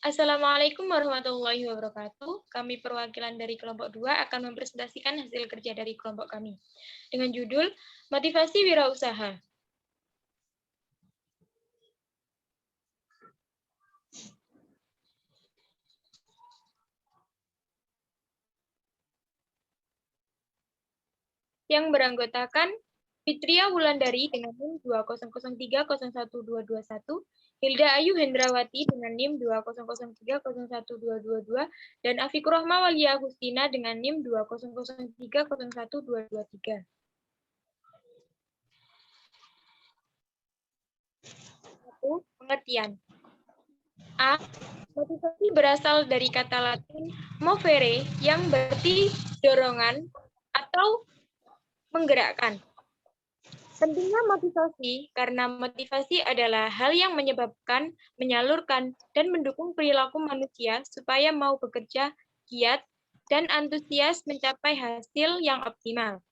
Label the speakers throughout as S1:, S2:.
S1: Assalamualaikum warahmatullahi wabarakatuh. Kami perwakilan dari kelompok 2 akan mempresentasikan hasil kerja dari kelompok kami dengan judul Motivasi Wirausaha. Yang beranggotakan Fitria Wulandari dengan NIM 2003012221, Hilda Ayu Hendrawati dengan NIM 2003012222, dan Afikur Rahma Walia Agustina dengan NIM 2003012223. Pengertian. A. Motivasi berasal dari kata Latin movere yang berarti dorongan atau menggerakkan. Pentingnya motivasi karena motivasi adalah hal yang menyebabkan, menyalurkan, dan mendukung perilaku manusia supaya mau bekerja, giat, dan antusias mencapai hasil yang optimal.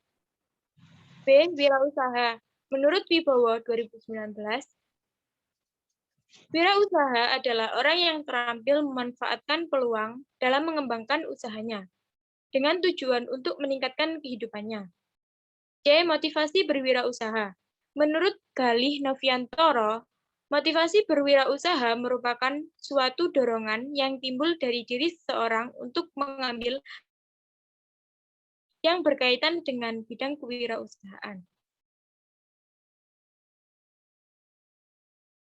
S1: B. Wirausaha. Menurut Wibowo 2019, wirausaha adalah orang yang terampil memanfaatkan peluang dalam mengembangkan usahanya dengan tujuan untuk meningkatkan kehidupannya. C. Motivasi berwirausaha. Menurut Galih Noviantoro, motivasi berwirausaha merupakan suatu dorongan yang timbul dari diri seseorang untuk mengambil yang berkaitan dengan bidang kewirausahaan.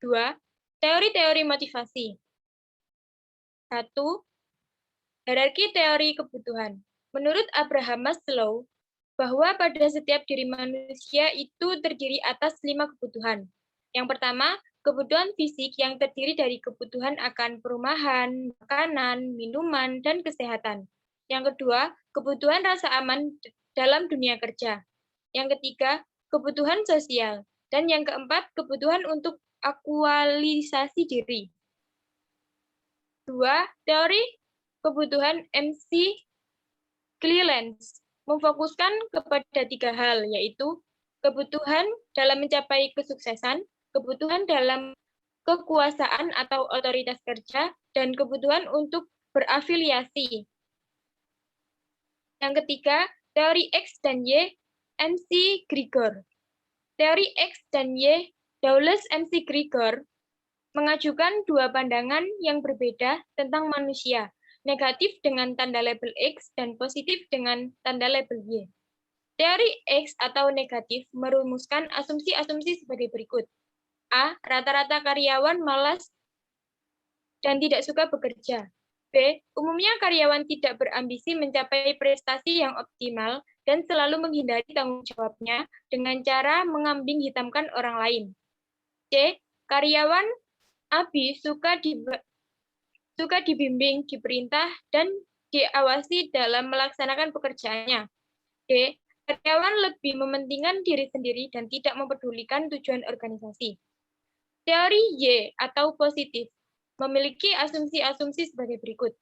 S1: 2. Teori-teori motivasi. 1. Hierarki teori kebutuhan. Menurut Abraham Maslow, bahwa pada setiap diri manusia itu terdiri atas 5 kebutuhan. Yang pertama, kebutuhan fisik yang terdiri dari kebutuhan akan perumahan, makanan, minuman, dan kesehatan. Yang kedua, kebutuhan rasa aman dalam dunia kerja. Yang ketiga, kebutuhan sosial. Dan yang keempat, kebutuhan untuk aktualisasi diri. 2. Teori kebutuhan MC Cleland memfokuskan kepada 3 hal, yaitu kebutuhan dalam mencapai kesuksesan, kebutuhan dalam kekuasaan atau otoritas kerja, dan kebutuhan untuk berafiliasi. Yang ketiga, teori X dan Y, MC Grigor. Teori X dan Y, Dawes MC Grigor, mengajukan 2 pandangan yang berbeda tentang manusia, negatif dengan tanda label X dan positif dengan tanda label Y. Teori X atau negatif merumuskan asumsi-asumsi sebagai berikut. A. Rata-rata karyawan malas dan tidak suka bekerja. B. Umumnya karyawan tidak berambisi mencapai prestasi yang optimal dan selalu menghindari tanggung jawabnya dengan cara mengambing hitamkan orang lain. C. Karyawan Abi suka dibimbing, diperintah, dan diawasi dalam melaksanakan pekerjaannya. D. Karyawan lebih mementingkan diri sendiri dan tidak mempedulikan tujuan organisasi. Teori Y atau positif memiliki asumsi-asumsi sebagai berikut.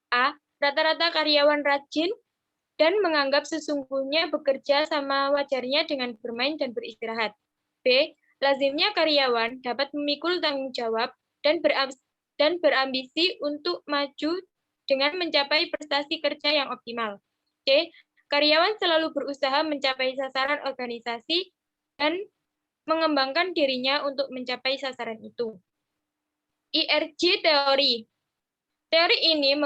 S1: A. Rata-rata karyawan rajin dan menganggap sesungguhnya bekerja sama wajarnya dengan bermain dan beristirahat. B. Lazimnya karyawan dapat memikul tanggung jawab dan berambisi untuk maju dengan mencapai prestasi kerja yang optimal. C. Karyawan selalu berusaha mencapai sasaran organisasi dan mengembangkan dirinya untuk mencapai sasaran itu. IRG teori. Teori ini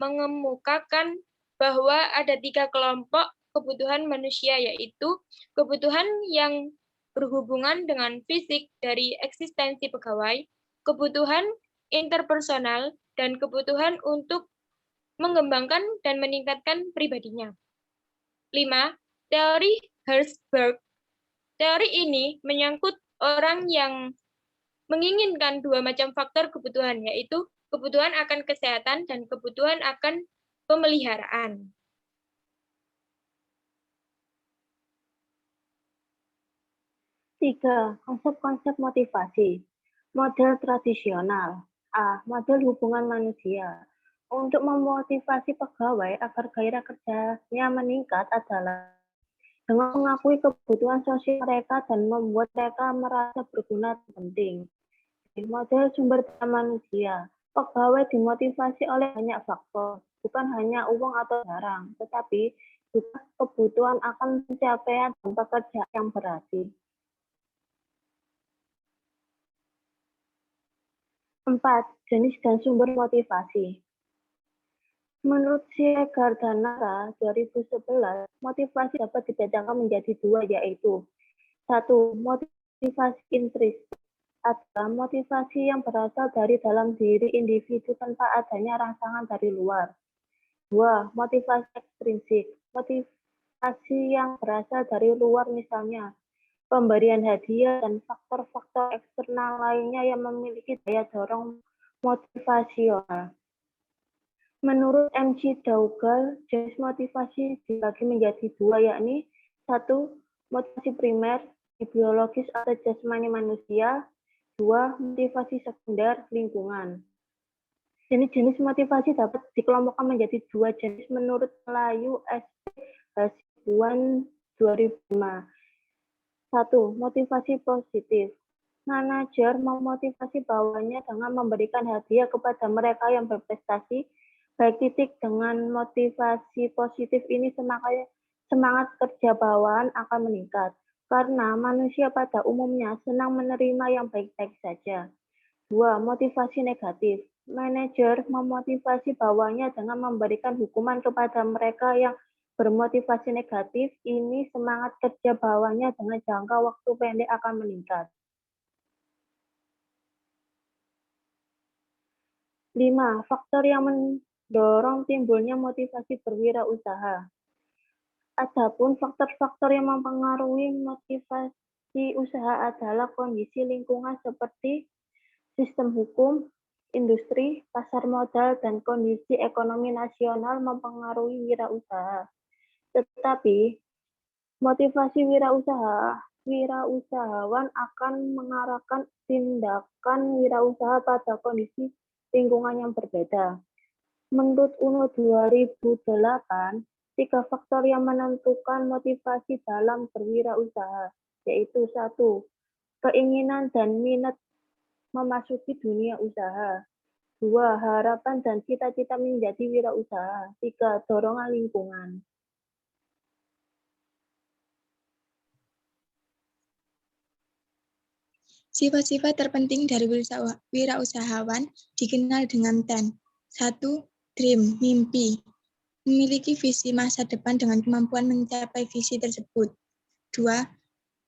S1: mengemukakan bahwa ada 3 kelompok kebutuhan manusia, yaitu kebutuhan yang berhubungan dengan fisik dari eksistensi pegawai, kebutuhan interpersonal, dan kebutuhan untuk mengembangkan dan meningkatkan pribadinya. 5. Teori Herzberg. Teori ini menyangkut orang yang menginginkan 2 macam faktor kebutuhan, yaitu kebutuhan akan kesehatan dan kebutuhan akan pemeliharaan.
S2: 3. Konsep-konsep motivasi. Model tradisional. A. Model hubungan manusia. Untuk memotivasi pegawai agar gairah kerjanya meningkat adalah dengan mengakui kebutuhan sosial mereka dan membuat mereka merasa berguna dan penting. model sumber daya manusia. Pegawai dimotivasi oleh banyak faktor, bukan hanya uang atau barang, tetapi juga kebutuhan akan pencapaian dan pekerjaan yang berarti. 4. Jenis dan sumber motivasi. Menurut Siegardanara 2011, motivasi dapat dibedakan menjadi dua, yaitu 1. Motivasi intrinsik adalah motivasi yang berasal dari dalam diri individu tanpa adanya rangsangan dari luar. 2. Motivasi ekstrinsik, motivasi yang berasal dari luar, misalnya pemberian hadiah dan faktor-faktor eksternal lainnya yang memiliki daya dorong motivasional. Menurut M.C. Dougal, jenis motivasi dibagi menjadi dua, yakni 1. Motivasi primer, biologis atau jasmani manusia. 2. Motivasi sekunder, lingkungan. Jenis-jenis motivasi dapat dikelompokkan menjadi dua jenis menurut Melayu S.P. Hasibuan 2005. 1. Motivasi positif. Manajer memotivasi bawahannya dengan memberikan hadiah kepada mereka yang berprestasi. Baik titik dengan motivasi positif ini semangat kerja bawahan akan meningkat, karena manusia pada umumnya senang menerima yang baik-baik saja. 2. Motivasi negatif. Manajer memotivasi bawahannya dengan memberikan hukuman kepada mereka yang bermotivasi negatif. Ini semangat kerja bawahannya dengan jangka waktu pendek akan meningkat. 5. Faktor yang mendorong timbulnya motivasi berwirausaha. Adapun faktor-faktor yang mempengaruhi motivasi usaha adalah kondisi lingkungan seperti sistem hukum, industri, pasar modal, dan kondisi ekonomi nasional mempengaruhi wirausaha. Tetapi, motivasi wirausahawan akan mengarahkan tindakan wirausaha pada kondisi lingkungan yang berbeda. Menurut UNO 2008, 3 faktor yang menentukan motivasi dalam berwirausaha, yaitu 1. Keinginan dan minat memasuki dunia usaha. 2. Harapan dan cita-cita menjadi wirausaha. 3. Dorongan lingkungan.
S3: Sifat-sifat terpenting dari wirausahawan dikenal dengan 10. 1. Dream, mimpi. Memiliki visi masa depan dengan kemampuan mencapai visi tersebut. 2.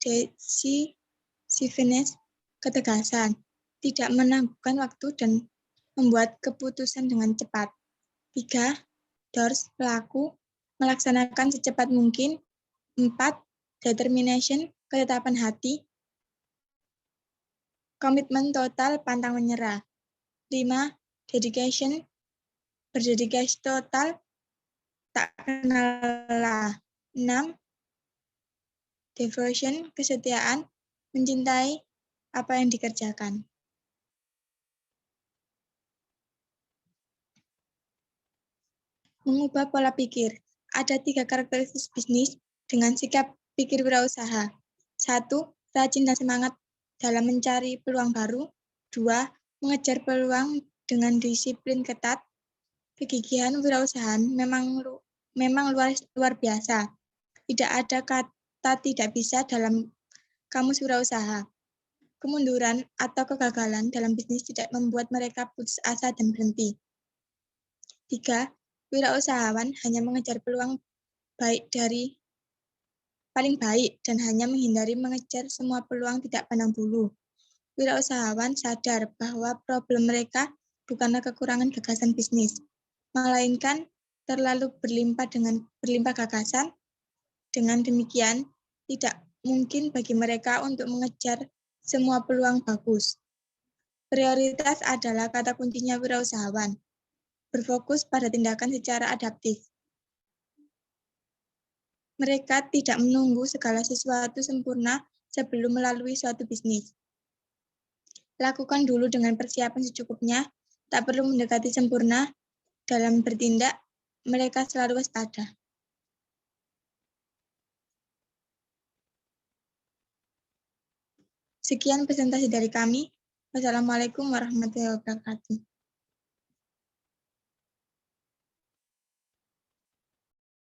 S3: Decisiveness, ketegasan. Tidak menangguhkan waktu dan membuat keputusan dengan cepat. 3. Doers, pelaku. Melaksanakan secepat mungkin. 4. Determination, ketetapan hati. Komitmen total, pantang menyerah. 5. Dedication, berdedikasi total, tak kenal lelah. 6. Devotion, kesetiaan, mencintai apa yang dikerjakan. Mengubah pola pikir. Ada 3 karakteristik bisnis dengan sikap pikir wirausaha. 1. Rajin dan semangat dalam mencari peluang baru. 2. Mengejar peluang dengan disiplin ketat. Kegigihan wirausahaan memang luar biasa. Tidak ada kata tidak bisa dalam kamus wirausaha. Kemunduran atau kegagalan dalam bisnis tidak membuat mereka putus asa dan berhenti. 3. Wirausahawan hanya mengejar peluang paling baik dan hanya menghindari mengejar semua peluang tidak pandang bulu. Wirausahawan sadar bahwa problem mereka bukanlah kekurangan gagasan bisnis, melainkan terlalu berlimpah gagasan. Dengan demikian, tidak mungkin bagi mereka untuk mengejar semua peluang bagus. Prioritas adalah kata kuncinya wirausahawan. Berfokus pada tindakan secara adaptif. Mereka tidak menunggu segala sesuatu sempurna sebelum melalui suatu bisnis. Lakukan dulu dengan persiapan secukupnya, tak perlu mendekati sempurna. Dalam bertindak, mereka selalu waspada. Sekian presentasi dari kami. Wassalamualaikum warahmatullahi wabarakatuh.